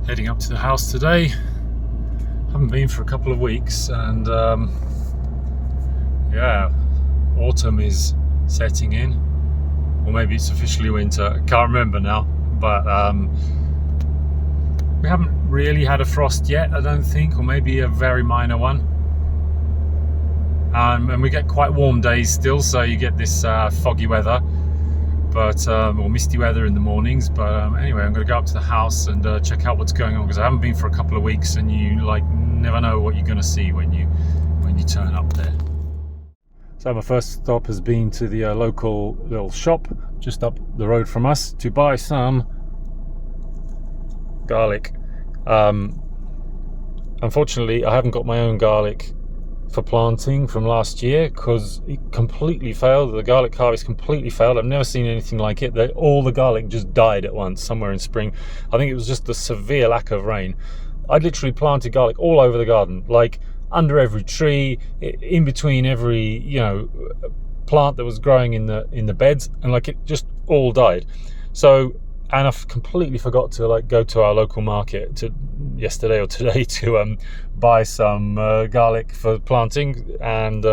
Heading up to the house today. Haven't been for a couple of weeks, and yeah, autumn is setting in, or maybe it's officially winter. I can't remember now, but we haven't really had a frost yet, I don't think, or maybe a very minor one. And we get quite warm days still, so you get this foggy weather, but or misty weather in the mornings. But anyway, I'm going to go up to the house and check out what's going on, because I haven't been for a couple of weeks, and you never know what you're going to see when you turn up there. So my first stop has been to the local little shop just up the road from us to buy some garlic. Unfortunately, I haven't got my own garlic for planting from last year because it completely failed. The garlic harvest completely failed. I've never seen anything like it. All the garlic just died at once somewhere in spring. I think it was just the severe lack of rain. I'd literally planted garlic all over the garden, like under every tree, in between every plant that was growing in the beds, and it just all died. So, and I completely forgot to go to our local market yesterday or today to buy some garlic for planting, and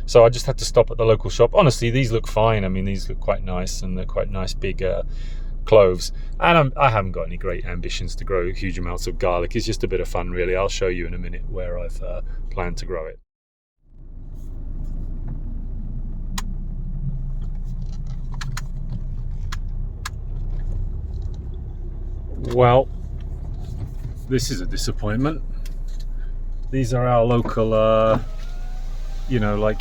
so I just had to stop at the local shop. Honestly, these look fine. I mean, these look quite nice, and they're quite nice big cloves. And I haven't got any great ambitions to grow huge amounts of garlic. It's just a bit of fun, really. I'll show you in a minute where I've planned to grow it. Well, this is a disappointment. These are our local, like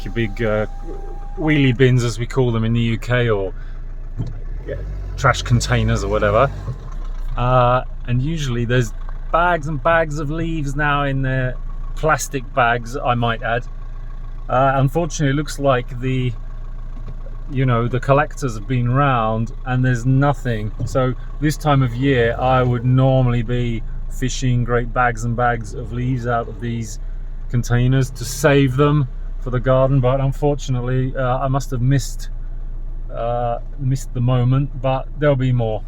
your big wheelie bins, as we call them in the UK, or trash containers or whatever. And usually there's bags and bags of leaves now in their plastic bags, I might add. Unfortunately, it looks like the collectors have been round and there's nothing. So this time of year I would normally be fishing great bags and bags of leaves out of these containers to save them for the garden, but unfortunately I must have missed the moment, but there'll be more.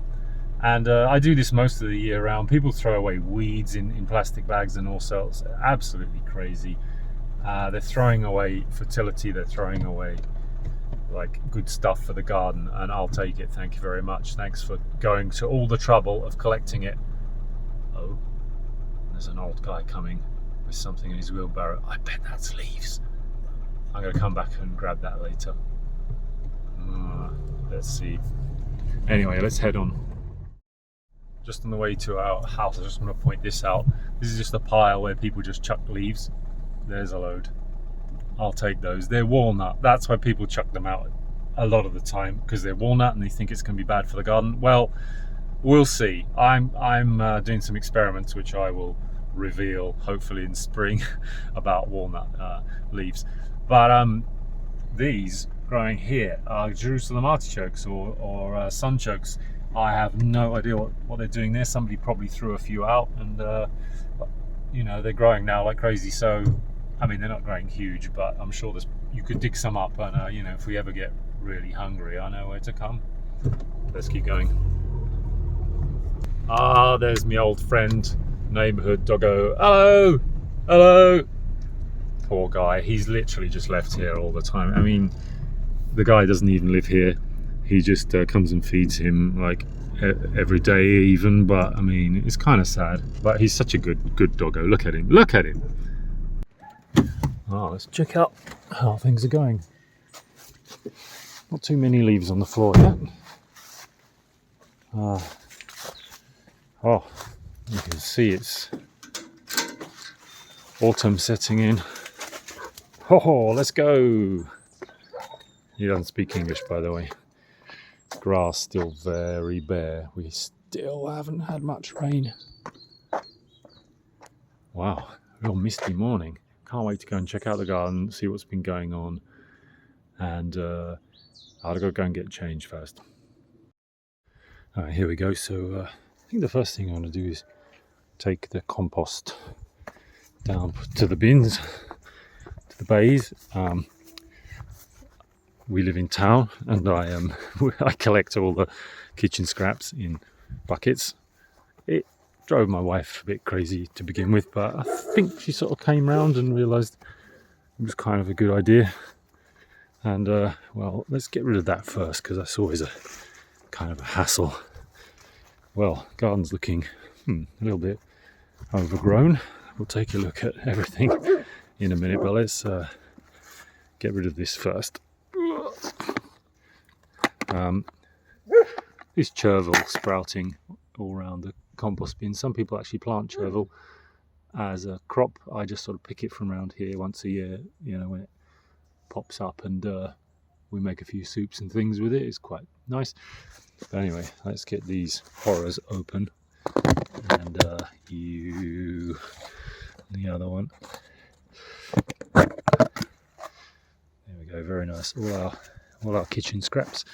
And I do this most of the year round. People throw away weeds in plastic bags and all sorts. Absolutely crazy. They're throwing away fertility, they're throwing away good stuff for the garden, and I'll take it. Thank you very much. Thanks for going to all the trouble of collecting it. Oh, there's an old guy coming with something in his wheelbarrow. I bet that's leaves. I'm going to come back and grab that later. Let's see. Anyway, let's head on. Just on the way to our house, I just want to point this out. This is just a pile where people just chuck leaves. There's a load. I'll take those. They're walnut. That's why people chuck them out a lot of the time, because they're walnut and they think it's going to be bad for the garden. Well, we'll see. I'm doing some experiments which I will reveal hopefully in spring about walnut leaves. But these growing here are Jerusalem artichokes or sunchokes. I have no idea what they're doing there. Somebody probably threw a few out, and they're growing now like crazy. So I mean, they're not growing huge, but I'm sure you could dig some up, and if we ever get really hungry, I know where to come. Let's keep going. There's my old friend, neighbourhood doggo. Hello. Poor guy. He's literally just left here all the time. I mean, the guy doesn't even live here. He just comes and feeds him every day even. But I mean, it's kind of sad. But he's such a good doggo. Look at him. Let's check out how things are going. Not too many leaves on the floor yet. You can see it's autumn setting in. Let's go. He doesn't speak English, by the way. Grass still very bare. We still haven't had much rain. Wow, real misty morning. Can't wait to go and check out the garden, see what's been going on, and I'll go and get changed first. Alright, here we go. So I think the first thing I want to do is take the compost down to the bins, to the bays. We live in town, and I collect all the kitchen scraps in buckets. drove my wife a bit crazy to begin with, but I think she sort of came round and realised it was kind of a good idea. And well, let's get rid of that first, because that's always a kind of a hassle. Well, garden's looking a little bit overgrown. We'll take a look at everything in a minute, but let's get rid of this first. This chervil sprouting all around the compost bin. Some people actually plant chervil as a crop. I just sort of pick it from around here once a year, you know, when it pops up, and we make a few soups and things with it. It's quite nice. But anyway, let's get these horrors open. And the other one. There we go, very nice. All our kitchen scraps.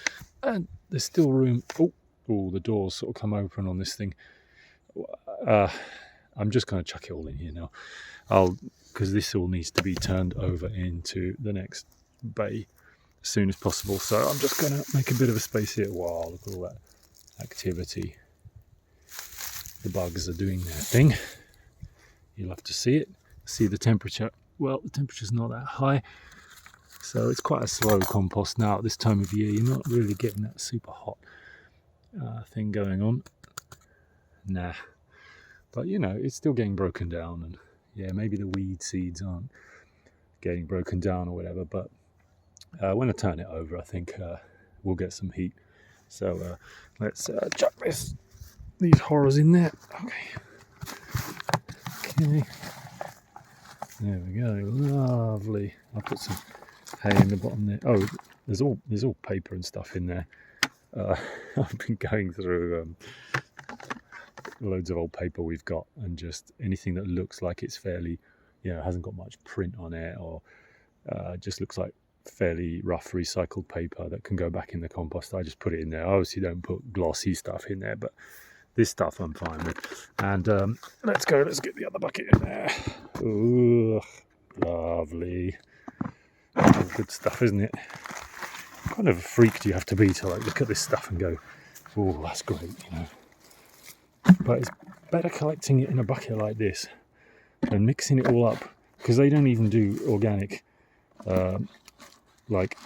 And there's still room. Oh, the doors sort of come open on this thing. I'm just going to chuck it all in here now. Because this all needs to be turned over into the next bay as soon as possible. So I'm just going to make a bit of a space here. Wow, look at all that activity. The bugs are doing their thing. You'll have to see it. See the temperature. Well, the temperature's not that high. So it's quite a slow compost now at this time of year. You're not really getting that super hot thing going on. Nah. But, you know, it's still getting broken down. And, yeah, maybe the weed seeds aren't getting broken down or whatever. But when I turn it over, I think we'll get some heat. So let's chuck these horrors in there. Okay. There we go. Lovely. I'll put some hay in the bottom there. Oh, there's all paper and stuff in there. I've been going through loads of old paper we've got, and just anything that looks like it's fairly, you know, hasn't got much print on it, or just looks like fairly rough recycled paper that can go back in the compost. I just put it in there. I obviously don't put glossy stuff in there, but this stuff I'm fine with. And let's get the other bucket in there. Ooh, lovely. Good stuff, isn't it? Kind of a freak do you have to be to like look at this stuff and go, oh, that's great, you know. But it's better collecting it in a bucket like this than mixing it all up, because they don't even do organic like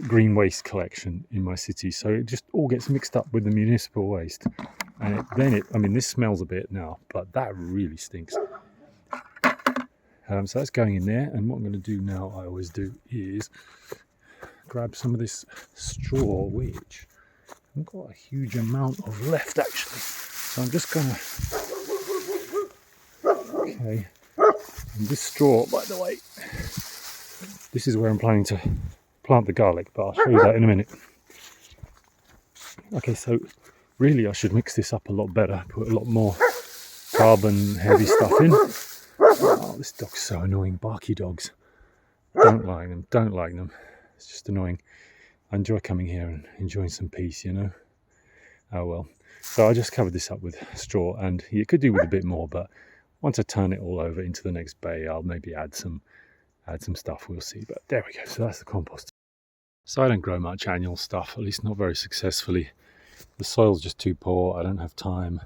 green waste collection in my city, so it just all gets mixed up with the municipal waste, and I mean, this smells a bit now, but that really stinks. So that's going in there, and what I'm going to do now, I always do, is grab some of this straw, which I've got a huge amount of left actually, so I'm just going to, okay, and this straw, by the way, this is where I'm planning to plant the garlic, but I'll show you that in a minute. Okay, so really I should mix this up a lot better, put a lot more carbon heavy stuff in. Oh, this dog's so annoying. Barky dogs. Don't like them. It's just annoying. I enjoy coming here and enjoying some peace, you know. Oh well. So I just covered this up with straw, and you could do with a bit more, but once I turn it all over into the next bay, I'll maybe add some stuff, we'll see. But there we go. So that's the compost. So I don't grow much annual stuff, at least not very successfully. The soil's just too poor. I don't have time.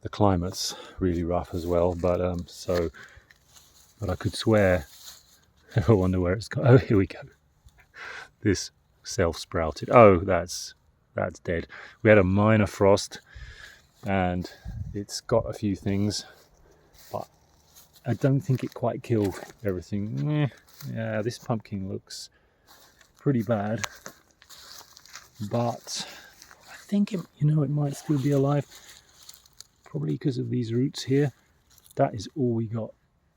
The climate's really rough as well, but I could swear. I wonder where it's gone. Oh, here we go. This self-sprouted. Oh, that's dead. We had a minor frost, and it's got a few things, but I don't think it quite killed everything. Yeah, this pumpkin looks pretty bad, but I think it might still be alive. Probably because of these roots here. That is all we got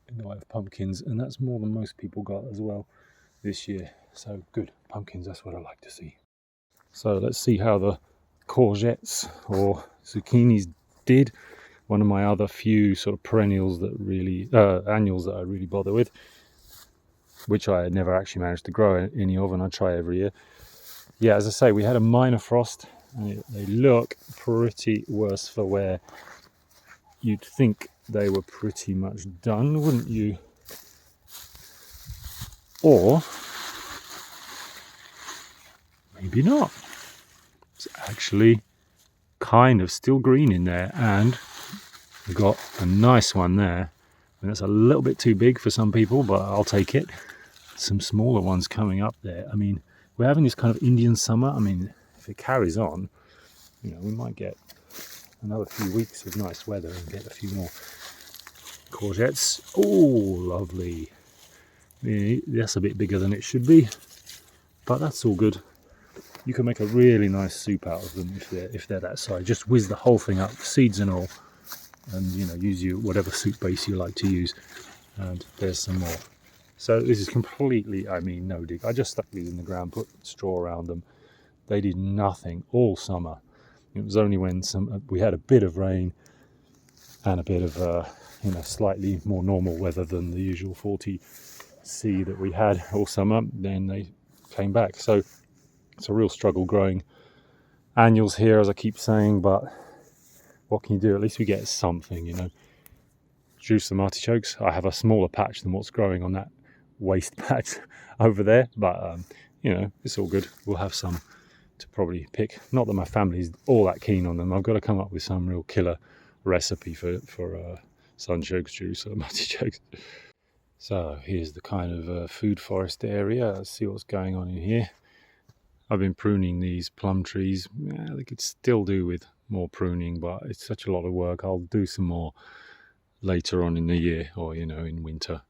in the way of pumpkins, and that's more than most people got as well this year. So good, pumpkins, that's what I like to see. So let's see how the courgettes or zucchinis did. One of my other few sort of perennials that really, annuals that I really bother with, which I never actually managed to grow any of, and I try every year. Yeah, as I say, we had a minor frost, and they look pretty worse for wear. You'd think they were pretty much done, wouldn't you? Or maybe not. It's actually kind of still green in there, and We've got a nice one there. And that's a little bit too big for some people, but I'll take it. Some smaller ones coming up there. I mean, we're having this kind of Indian summer. I mean, if it carries on, you know, we might get another few weeks of nice weather and get a few more courgettes. Oh, lovely. Yeah, that's a bit bigger than it should be, but that's all good. You can make a really nice soup out of them if they're that size. Just whiz the whole thing up, seeds and all, and you know, use your whatever soup base you like to use. And there's some more. So this is completely, I mean, no dig. I just stuck these in the ground, put straw around them. They did nothing all summer. It was only when we had a bit of rain and a bit of you know, slightly more normal weather than the usual 40°C that we had all summer, then they came back. So it's a real struggle growing annuals here, as I keep saying, but what can you do? At least we get something, you know. Juice some artichokes. I have a smaller patch than what's growing on that waste patch over there, but you know, it's all good. We'll have some to probably pick. Not that my family's all that keen on them. I've got to come up with some real killer recipe for sunchokes juice or artichokes. So here's the kind of food forest area. Let's see what's going on in here. I've been pruning these plum trees. Yeah, they could still do with more pruning, but it's such a lot of work. I'll do some more later on in the year, or you know, in winter.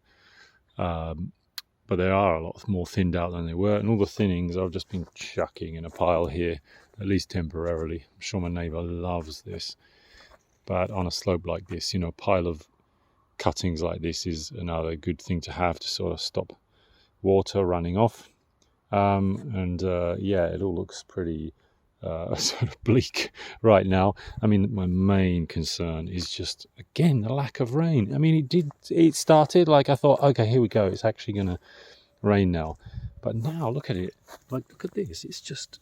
But they are a lot more thinned out than they were, and all the thinnings I've just been chucking in a pile here, at least temporarily. I'm sure my neighbour loves this, but on a slope like this, you know, a pile of cuttings like this is another good thing to have to sort of stop water running off. Yeah, it all looks pretty sort of bleak right now. I mean, my main concern is just, again, the lack of rain. I mean, it started like I thought, okay, here we go, it's actually going to rain now. But now, look at it. Like, look at this. It's just,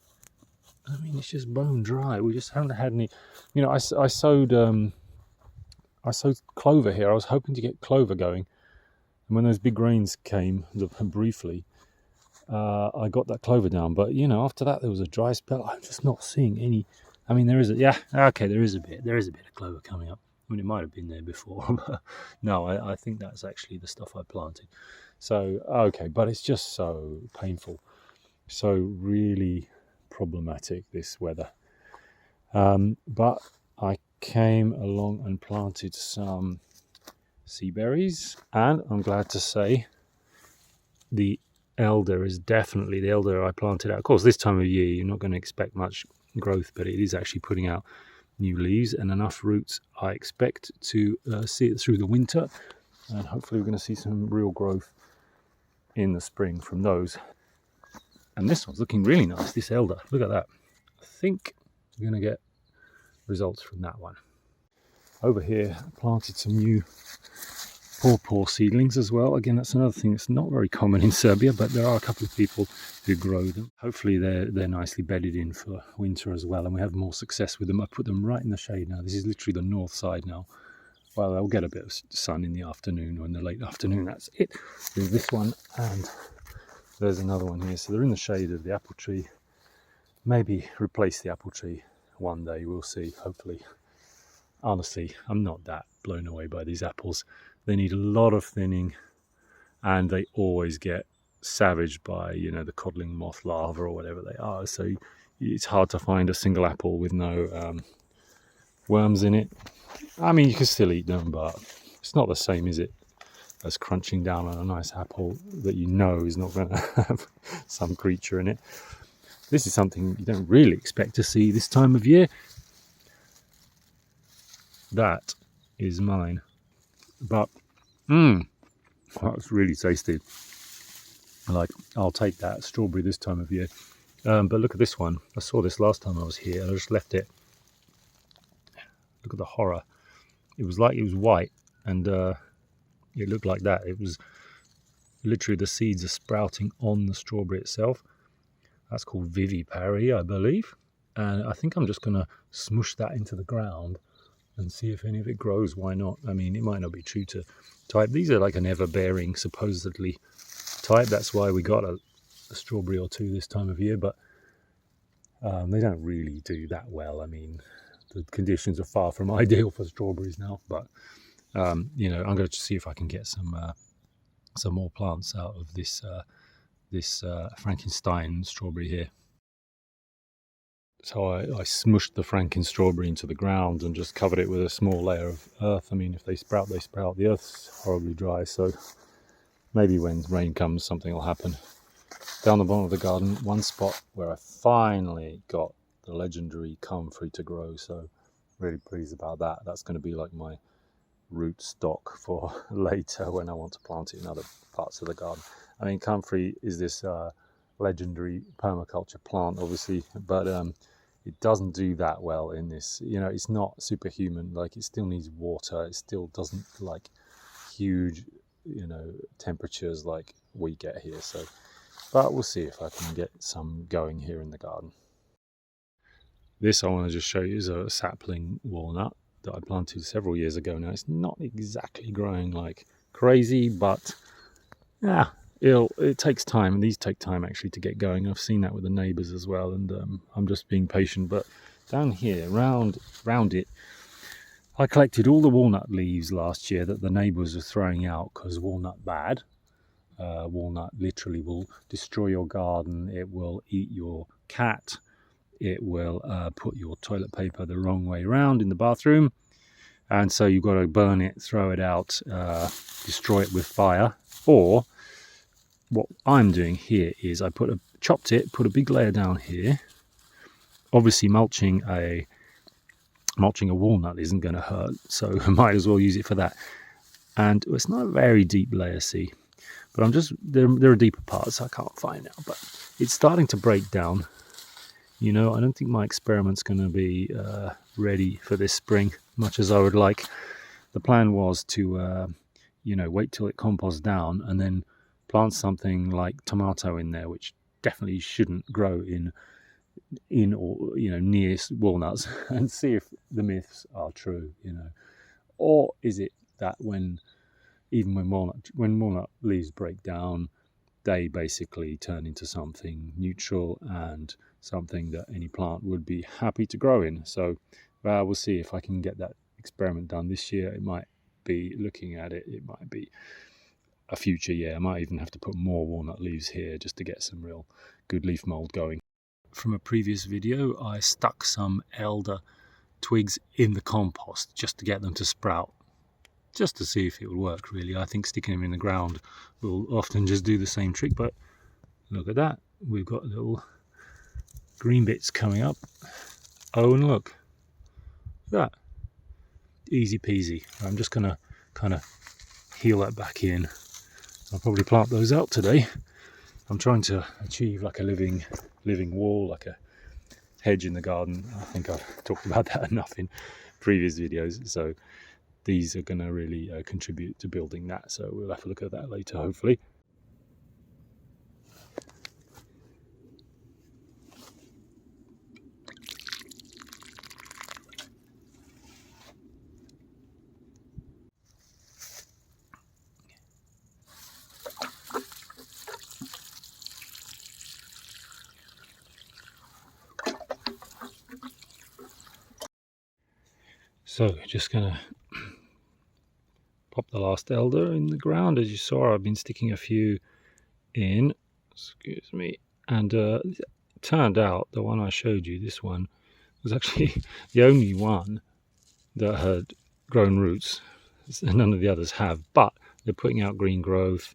I mean, it's just bone dry. We just haven't had any, you know, I sowed clover here. I was hoping to get clover going. And when those big rains came, briefly, I got that clover down, but you know, after that there was a dry spell. I'm just not seeing any. I mean, there is a bit of clover coming up. I mean, it might have been there before, but no, I think that's actually the stuff I planted. So okay, but it's just so painful, so really problematic, this weather. But I came along and planted some sea berries, and I'm glad to say the elder is definitely the elder I planted out. Of course, this time of year you're not going to expect much growth, but it is actually putting out new leaves and enough roots, I expect, to see it through the winter, and hopefully we're going to see some real growth in the spring from those. And this one's looking really nice, this elder. Look at that. I think we're going to get results from that one. Over here I planted some new pawpaw seedlings as well. Again, that's another thing that's not very common in Serbia, but there are a couple of people who grow them. Hopefully they're nicely bedded in for winter as well, and we have more success with them. I put them right in the shade now. This is literally the north side now. Well, they'll get a bit of sun in the afternoon or in the late afternoon. That's it. There's this one, and there's another one here. So they're in the shade of the apple tree. Maybe replace the apple tree one day. We'll see, hopefully. Honestly, I'm not that blown away by these apples. They need a lot of thinning, and they always get savaged by, you know, the codling moth larvae or whatever they are. So it's hard to find a single apple with no worms in it. I mean, you can still eat them, but it's not the same, is it, as crunching down on a nice apple that you know is not going to have some creature in it. This is something you don't really expect to see this time of year. That is mine. But that's really tasty. Like, I'll take that strawberry this time of year. But look at this one. I saw this last time I was here, and I just left it. Look at the horror. It was like it was white, and it looked like that. It was literally, the seeds are sprouting on the strawberry itself. That's called vivipary, I believe. And I think I'm just going to smush that into the ground and see if any of it grows. Why not? I mean, it might not be true to type. These are like an ever-bearing, supposedly, type. That's why we got a strawberry or two this time of year, but they don't really do that well. I mean, the conditions are far from ideal for strawberries now, but you know, I'm going to see if I can get some more plants out of this Frankenstein strawberry here. So I smushed the Franken strawberry into the ground and just covered it with a small layer of earth. I mean, if they sprout, they sprout. The earth's horribly dry, so maybe when rain comes, something will happen. Down the bottom of the garden, one spot where I finally got the legendary comfrey to grow, so really pleased about that. That's going to be like my root stock for later when I want to plant it in other parts of the garden. I mean, comfrey is this legendary permaculture plant, obviously, but it doesn't do that well in this. You know, it's not superhuman. Like, it still needs water. It still doesn't like huge, you know, temperatures like we get here. So, but we'll see if I can get some going here in the garden. This I want to just show you is a sapling walnut that I planted several years ago now. It's not exactly growing like crazy, but yeah, it takes time, and these take time actually to get going. I've seen that with the neighbours as well, and I'm just being patient. But down here, round it, I collected all the walnut leaves last year that the neighbours were throwing out because walnut bad. Walnut literally will destroy your garden. It will eat your cat. It will put your toilet paper the wrong way around in the bathroom, and so you've got to burn it, throw it out, destroy it with fire. Or what I'm doing here is I chopped it, put a big layer down here. Obviously, mulching a walnut isn't going to hurt, so I might as well use it for that. And it's not a very deep layer, see, but there are deeper parts I can't find now, but it's starting to break down. You know, I don't think my experiment's going to be ready for this spring, much as I would like. The plan was to, you know, wait till it composts down and then plant something like tomato in there, which definitely shouldn't grow in or, you know, near walnuts, and see if the myths are true, you know. Or is it that when walnut leaves break down, they basically turn into something neutral and something that any plant would be happy to grow in? So we'll see if I can get that experiment done this year. It might be, looking at it, it might be a future year. I might even have to put more walnut leaves here just to get some real good leaf mold going. From a previous video, I stuck some elder twigs in the compost just to get them to sprout, just to see if it will work, really. I think sticking them in the ground will often just do the same trick, but look at that. We've got little green bits coming up. Oh, and look at that. Easy peasy. I'm just going to kind of heel that back in. I'll probably plant those out today. I'm trying to achieve like a living wall, like a hedge in the garden. I think I've talked about that enough in previous videos. So these are going to really contribute to building that. So we'll have a look at that later, hopefully. So just going to pop the last elder in the ground. As you saw, I've been sticking a few in, excuse me, and it turned out the one I showed you, this one, was actually the only one that had grown roots. None of the others have, but they're putting out green growth,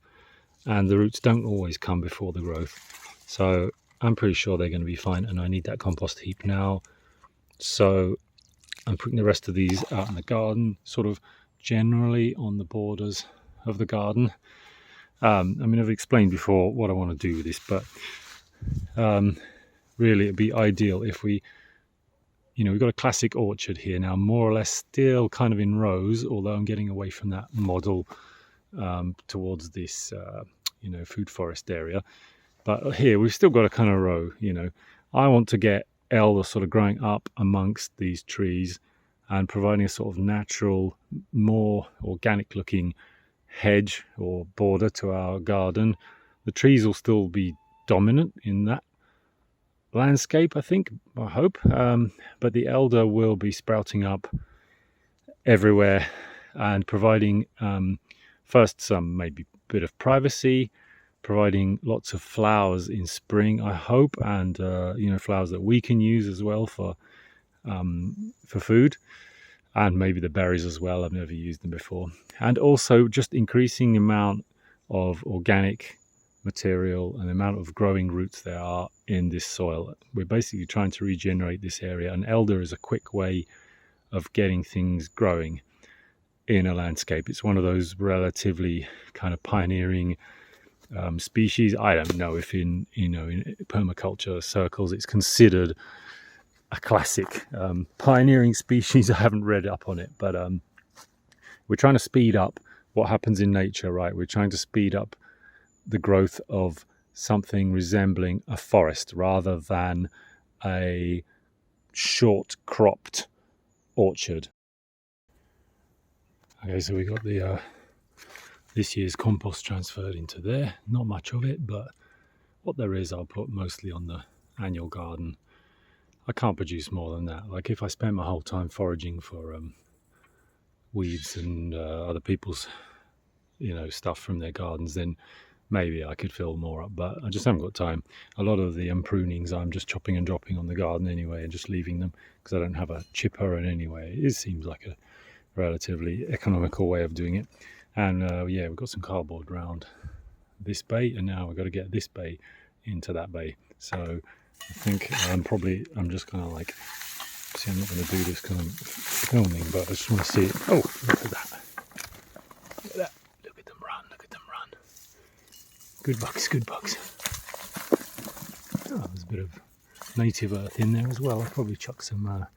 and the roots don't always come before the growth. So I'm pretty sure they're going to be fine, and I need that compost heap now. So I'm putting the rest of these out in the garden, sort of generally on the borders of the garden. I mean, I've explained before what I want to do with this, but really it'd be ideal if we, you know, we've got a classic orchard here now, more or less still kind of in rows, although I'm getting away from that model towards this, you know, food forest area. But here we've still got a kind of row, you know. I want to get elder sort of growing up amongst these trees and providing a sort of natural, more organic looking hedge or border to our garden. The trees will still be dominant in that, landscape, I hope. But the elder will be sprouting up everywhere and providing first some maybe bit of privacy, providing lots of flowers in spring, I hope, and flowers that we can use as well for food, and maybe the berries as well. I've never used them before. And also just increasing the amount of organic material and the amount of growing roots there are in this soil. We're basically trying to regenerate this area, and elder is a quick way of getting things growing in a landscape. It's one of those relatively kind of pioneering species. I don't know if in permaculture circles it's considered a classic pioneering species. I haven't read up on it, but we're trying to speed up what happens in nature, right? We're trying to speed up the growth of something resembling a forest rather than a short cropped orchard. Okay, so we got the this year's compost transferred into there. Not much of it, but what there is I'll put mostly on the annual garden. I can't produce more than that. Like if I spent my whole time foraging for weeds and other people's stuff from their gardens, then maybe I could fill more up, but I just haven't got time. A lot of the prunings I'm just chopping and dropping on the garden anyway and just leaving them because I don't have a chipper, and anyway it seems like a relatively economical way of doing it. And we've got some cardboard around this bay, and now we've got to get this bay into that bay. So I think I'm just gonna I'm not going to do this kind of filming, but I just want to see it. Oh, look at that. Look at that. Look at them run. Look at them run. Good bugs, good bugs. Oh, there's a bit of native earth in there as well. I'll probably chuck some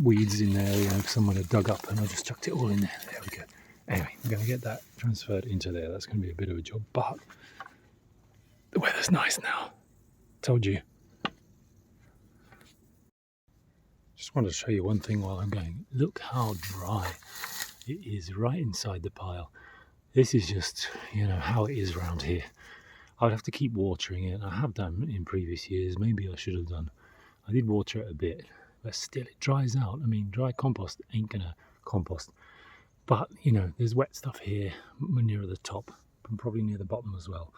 weeds in there. Someone had dug up and I just chucked it all in there. There we go. Anyway, I'm going to get that transferred into there. That's going to be a bit of a job, but the weather's nice now. Told you. Just wanted to show you one thing while I'm going. Look how dry it is right inside the pile. This is just, how it is around here. I would have to keep watering it. I have done in previous years. Maybe I should have done. I did water it a bit, but still it dries out. I mean, dry compost ain't gonna compost. But, there's wet stuff here near the top and probably near the bottom as well.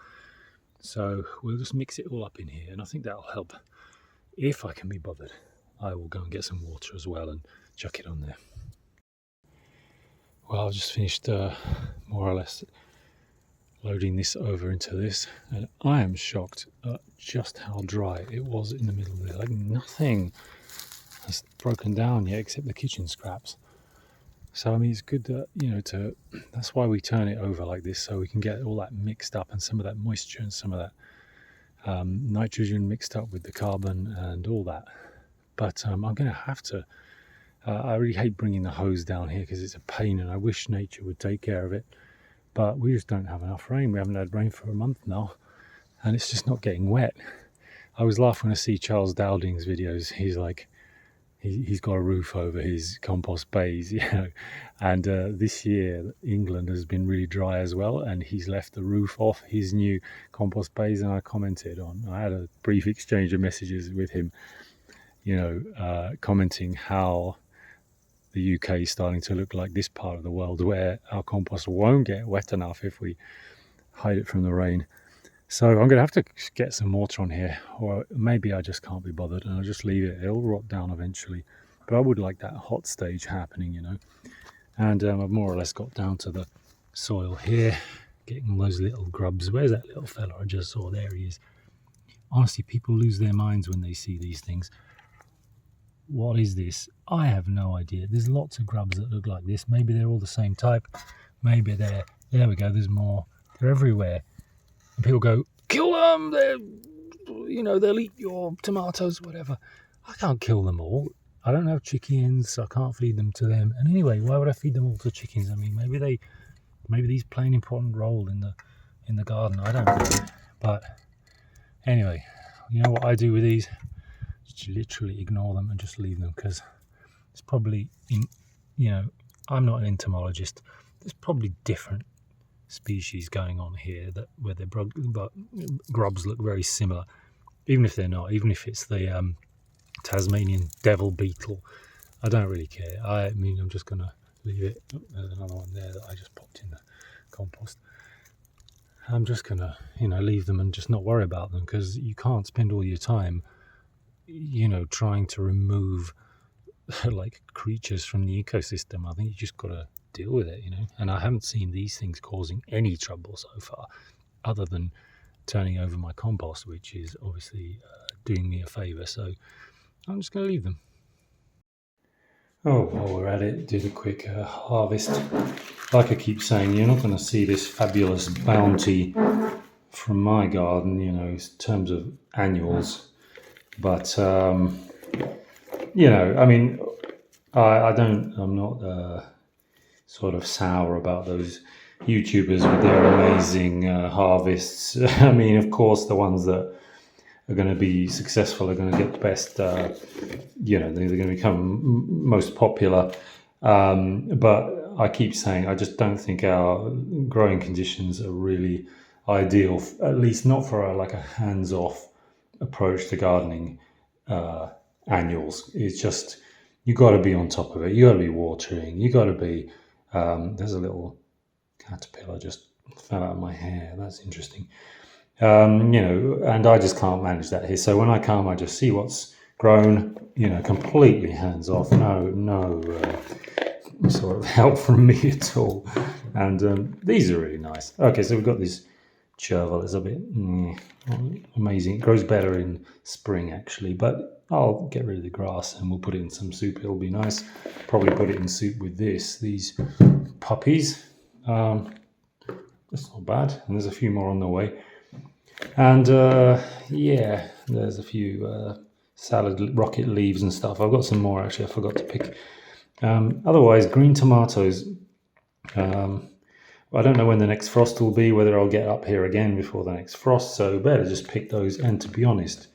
So we'll just mix it all up in here, and I think that'll help. If I can be bothered, I will go and get some water as well and chuck it on there. Well, I've just finished more or less loading this over into this, and I am shocked at just how dry it was in the middle of there. Like nothing has broken down yet except the kitchen scraps. So I mean, it's good that that's why we turn it over like this, so we can get all that mixed up and some of that moisture and some of that nitrogen mixed up with the carbon and all that. But I'm going to have to. I really hate bringing the hose down here because it's a pain, and I wish nature would take care of it. But we just don't have enough rain. We haven't had rain for a month now, and it's just not getting wet. I always laugh when I see Charles Dowding's videos. He's like, he's got a roof over his compost bays, and this year England has been really dry as well, and he's left the roof off his new compost bays, and I had a brief exchange of messages with him, commenting how the UK is starting to look like this part of the world where our compost won't get wet enough if we hide it from the rain. So I'm going to have to get some water on here, or maybe I just can't be bothered and I'll just leave it. It'll rot down eventually. But I would like that hot stage happening, And I've more or less got down to the soil here, getting all those little grubs. Where's that little fella I just saw? There he is. Honestly, people lose their minds when they see these things. What is this? I have no idea. There's lots of grubs that look like this. Maybe they're all the same type. Maybe there we go. There's more. They're everywhere. And people go, kill them. They'll eat your tomatoes, whatever. I can't kill them all. I don't have chickens, so I can't feed them to them. And anyway, why would I feed them all to chickens? I mean, maybe these play an important role in the garden. I don't know. But anyway, you know what I do with these? Just literally ignore them and just leave them, because it's probably I'm not an entomologist. There's probably different species going on here where their grubs look very similar, even if they're not, even if it's the Tasmanian devil beetle, I don't really care. I mean, I'm just going to leave it. Oh, there's another one there that I just popped in the compost. I'm just going to, leave them and just not worry about them, because you can't spend all your time, trying to remove like creatures from the ecosystem. I think you just got to deal with it, And I haven't seen these things causing any trouble so far, other than turning over my compost, which is obviously doing me a favour. So I'm just going to leave them. Oh, while we're at it, did a quick harvest. Like I keep saying, you're not going to see this fabulous bounty from my garden, in terms of annuals. But, I mean, I'm not sort of sour about those YouTubers with their amazing harvests. I mean, of course, the ones that are going to be successful are going to get the best, they're going to become most popular. But I keep saying, I just don't think our growing conditions are really ideal, at least not for a hands-off approach to gardening annuals. It's just, you got to be on top of it. You got to be watering. You got to be, there's a little caterpillar just fell out of my hair. That's interesting. And I just can't manage that here. So when I come, I just see what's grown, completely hands off. No sort of help from me at all. And these are really nice. Okay, so we've got this chervil. It's a bit amazing. It grows better in spring, actually, but I'll get rid of the grass and we'll put it in some soup. It'll be nice. Probably put it in soup with these puppies. That's not bad. And there's a few more on the way. And there's a few salad rocket leaves and stuff. I've got some more, actually. I forgot to pick. Otherwise, green tomatoes. I don't know when the next frost will be, whether I'll get up here again before the next frost, so better just pick those. And to be honest,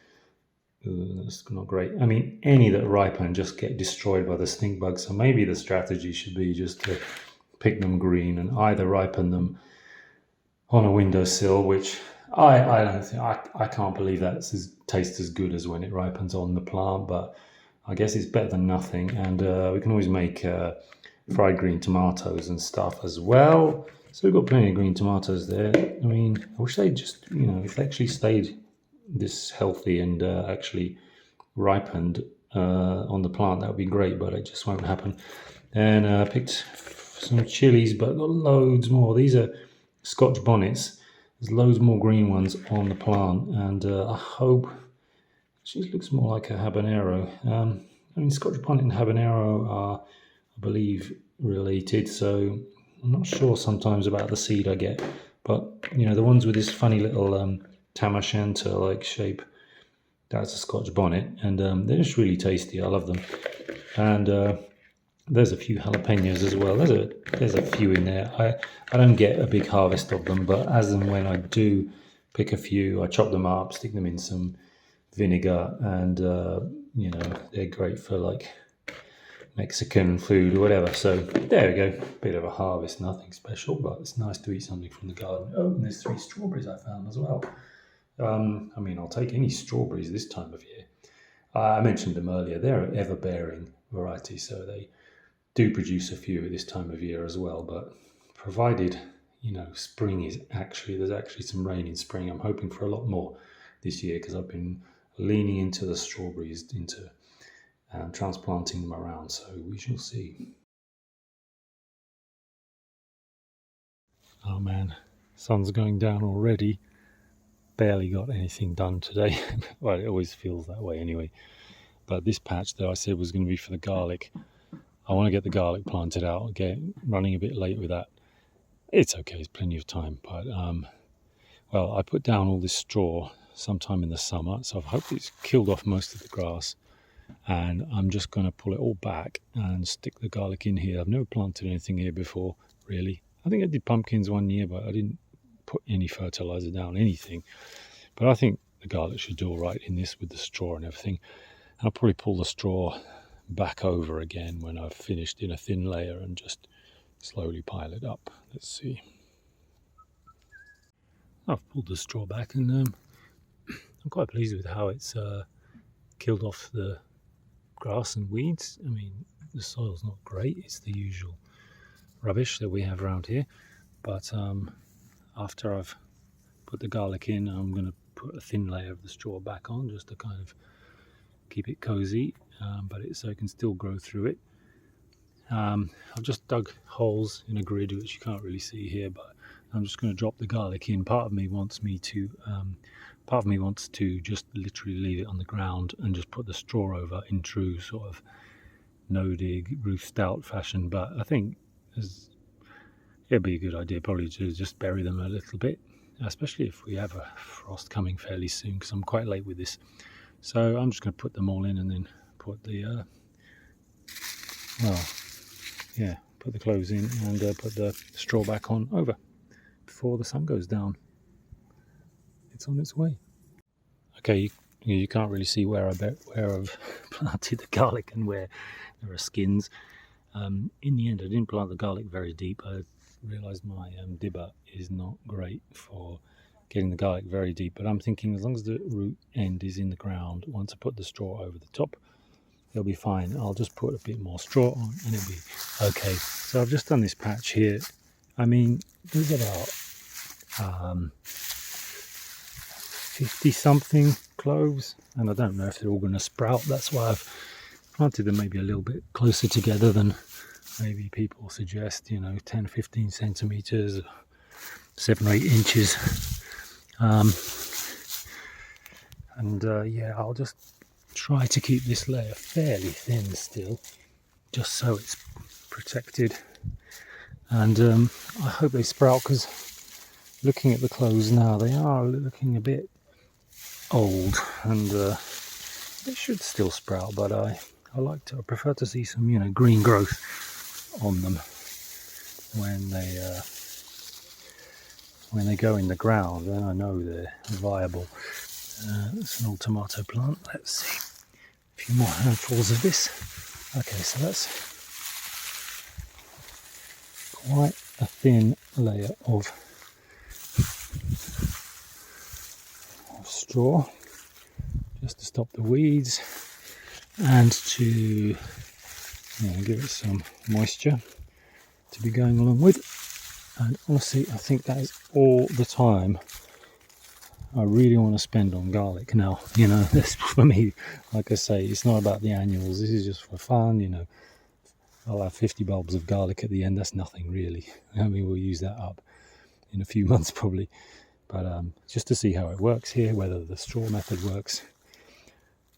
that's not great. I mean, any that ripen just get destroyed by the stink bug, so maybe the strategy should be just to pick them green and either ripen them on a windowsill, which I don't think, I can't believe that tastes as good as when it ripens on the plant, but I guess it's better than nothing. And we can always make fried green tomatoes and stuff as well. So we've got plenty of green tomatoes there. I mean, I wish they just, if they actually stayed this healthy and actually ripened on the plant, that would be great, but it just won't happen. And I picked some chilies, but I've got loads more. These are Scotch bonnets. There's loads more green ones on the plant, and I hope, she looks more like a habanero. I mean, Scotch bonnet and habanero are, I believe, related, so I'm not sure sometimes about the seed I get, but the ones with this funny little tam o'shanter like shape, that's a Scotch bonnet, and they're just really tasty. I love them. And there's a few jalapenos as well. There's a few in there. I don't get a big harvest of them, but as and when I do pick a few, I chop them up, stick them in some vinegar, and they're great for like Mexican food or whatever. So there we go, bit of a harvest, nothing special, but it's nice to eat something from the garden. Oh, and there's 3 strawberries I found as well. I mean, I'll take any strawberries this time of year. I mentioned them earlier. They're an ever-bearing variety, so they do produce a few at this time of year as well. But provided spring is there's actually some rain in spring, I'm hoping for a lot more this year, because I've been leaning into the strawberries, into transplanting them around, so we shall see. Oh man, sun's going down already. Barely got anything done today. Well, it always feels that way anyway. But this patch that I said was going to be for the garlic, I want to get the garlic planted out. Running a bit late with that. It's okay, there's plenty of time. But well, I put down all this straw sometime in the summer, so I've hopefully it's killed off most of the grass. And I'm just going to pull it all back and stick the garlic in here. I've never planted anything here before, really. I think I did pumpkins one year, but I didn't put any fertilizer down, anything. But I think the garlic should do all right in this with the straw and everything. And I'll probably pull the straw back over again when I've finished in a thin layer and just slowly pile it up. Let's see. I've pulled the straw back, and I'm quite pleased with how it's killed off the grass and weeds. I mean, the soil's not great, it's the usual rubbish that we have around here, but after I've put the garlic in, I'm going to put a thin layer of the straw back on just to kind of keep it cozy, so it can still grow through it. I've just dug holes in a grid, which you can't really see here, but I'm just going to drop the garlic in. Part of me wants to just literally leave it on the ground and just put the straw over in true sort of no-dig roof stout fashion, but I think it'd be a good idea probably to just bury them a little bit, especially if we have a frost coming fairly soon, because I'm quite late with this. So I'm just going to put them all in and then put the put the clothes in and put the straw back on over before the sun goes down. It's on its way. Okay, you can't really see where I've planted the garlic and where there are skins. In the end, I didn't plant the garlic very deep. I realised my dibber is not great for getting the garlic very deep, but I'm thinking as long as the root end is in the ground, once I put the straw over the top, it'll be fine. I'll just put a bit more straw on and it'll be okay. So I've just done this patch here. I mean, there's about 50 something cloves, and I don't know if they're all going to sprout. That's why I've planted them maybe a little bit closer together than maybe people suggest, 10, 15 centimeters, 7 or 8 inches. I'll just try to keep this layer fairly thin still, just so it's protected. And I hope they sprout, because looking at the clothes now, they are looking a bit old, and they should still sprout, but I prefer to see some green growth on them when they go in the ground. Then I know they're viable. It's an old tomato plant. Let's see, a few more handfuls of this. Okay, so that's quite a thin layer of straw, just to stop the weeds and to give it some moisture to be going along with. And honestly, I think that is all the time I really want to spend on garlic now. This for me, like I say, it's not about the annuals. This is just for fun. I'll have 50 bulbs of garlic at the end. That's nothing really. I mean, we'll use that up in a few months probably. But just to see how it works here, whether the straw method works.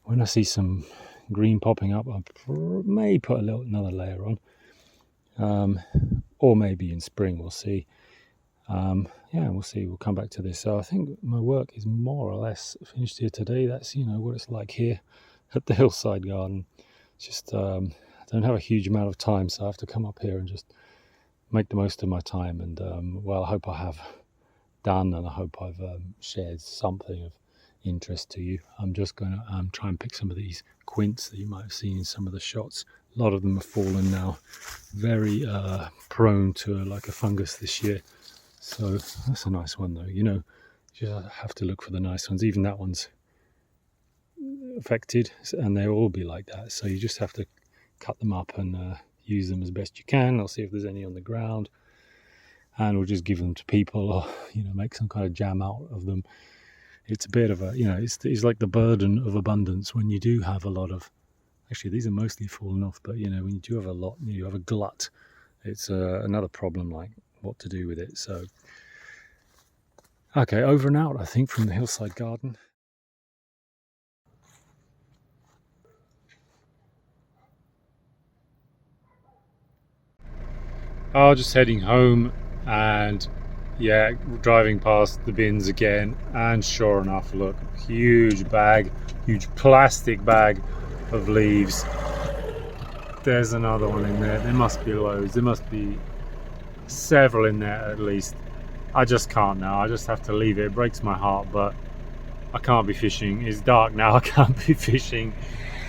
When I see some green popping up, I may put another layer on, or maybe in spring, we'll see. We'll see. We'll come back to this. So I think my work is more or less finished here today. That's what it's like here at the Hillside Garden. It's just I don't have a huge amount of time, so I have to come up here and just make the most of my time. And I hope I have done, and I hope I've shared something of interest to you. I'm just going to try and pick some of these quints that you might have seen in some of the shots. A lot of them have fallen now, very prone to a fungus this year. So that's a nice one though. You just have to look for the nice ones. Even that one's affected, and they'll all be like that. So you just have to cut them up and use them as best you can. I'll see if there's any on the ground, and we'll just give them to people, or make some kind of jam out of them. It's a bit of a it's like the burden of abundance when you do have a lot of. Actually, these are mostly fallen off, but when you do have a lot, you have a glut. It's another problem, like what to do with it. So okay, over and out, I think, from the Hillside Garden. Just heading home, and driving past the bins again, and sure enough, look, huge plastic bag of leaves. There's another one in there. There must be loads. There must be several in there at least. I just can't now. I just have to leave it. It breaks my heart, but I can't be fishing. It's dark now. I can't be fishing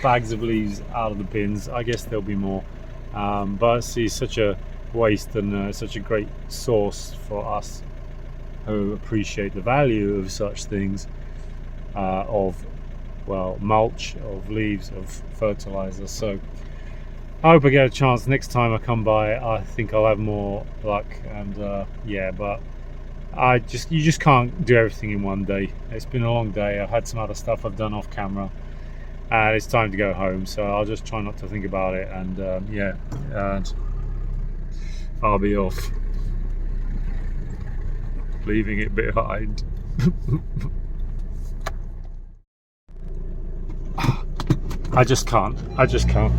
bags of leaves out of the bins. I guess there'll be more, but see, such a waste, and such a great source for us who appreciate the value of such things. of, well, mulch, of leaves, of fertilizer. So I hope I get a chance next time I come by. I think I'll have more luck, and yeah, but you just can't do everything in one day. It's been a long day. I've had some other stuff I've done off camera, and it's time to go home, so I'll just try not to think about it, and yeah, and I'll be off, leaving it behind. I just can't. I just can't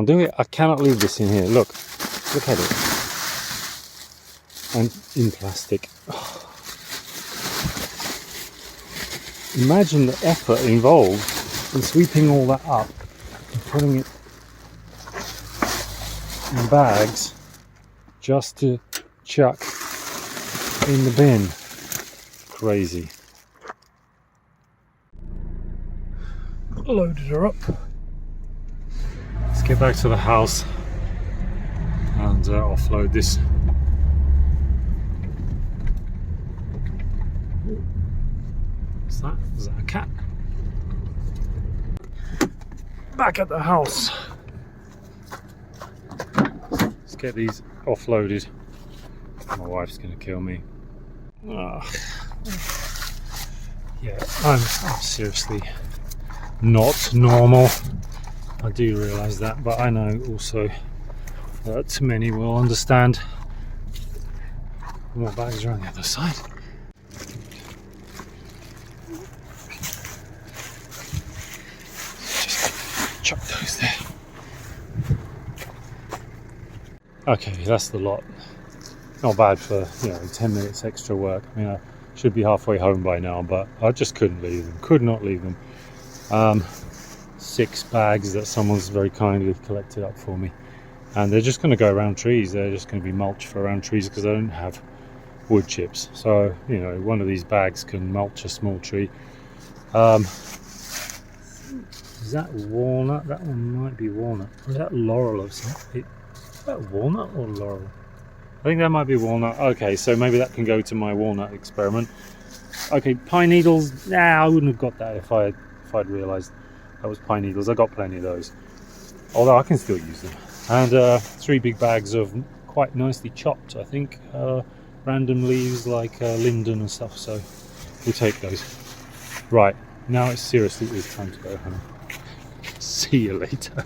do it. I cannot leave this in here. Look at it. And in plastic. Imagine the effort involved in sweeping all that up and putting it in bags just to chuck in the bin. Crazy. Loaded her up. Let's get back to the house and offload this. What's that? Is that a cat? Back at the house. Let's get these offloaded. My wife's gonna kill me. Yeah, I'm seriously not normal. I do realise that, but I know also that many will understand. More bags are on the other side. Just chuck those there. Okay, that's the lot. Not bad for 10 minutes extra work. I mean, I should be halfway home by now, but I just couldn't leave them. Could not leave them. 6 bags that someone's very kindly collected up for me, and they're just going to go around trees. They're just going to be mulch for around trees because I don't have wood chips. So one of these bags can mulch a small tree. Is that walnut? That one might be walnut. Or is that laurel or something? Is that walnut or laurel? I think that might be walnut. Okay, so maybe that can go to my walnut experiment. Okay, pine needles. Nah, I wouldn't have got that if I'd realised that was pine needles. I got plenty of those, although I can still use them. And 3 big bags of quite nicely chopped, I think, random leaves like linden and stuff. So we'll take those. Right, now it seriously is time to go home. See you later.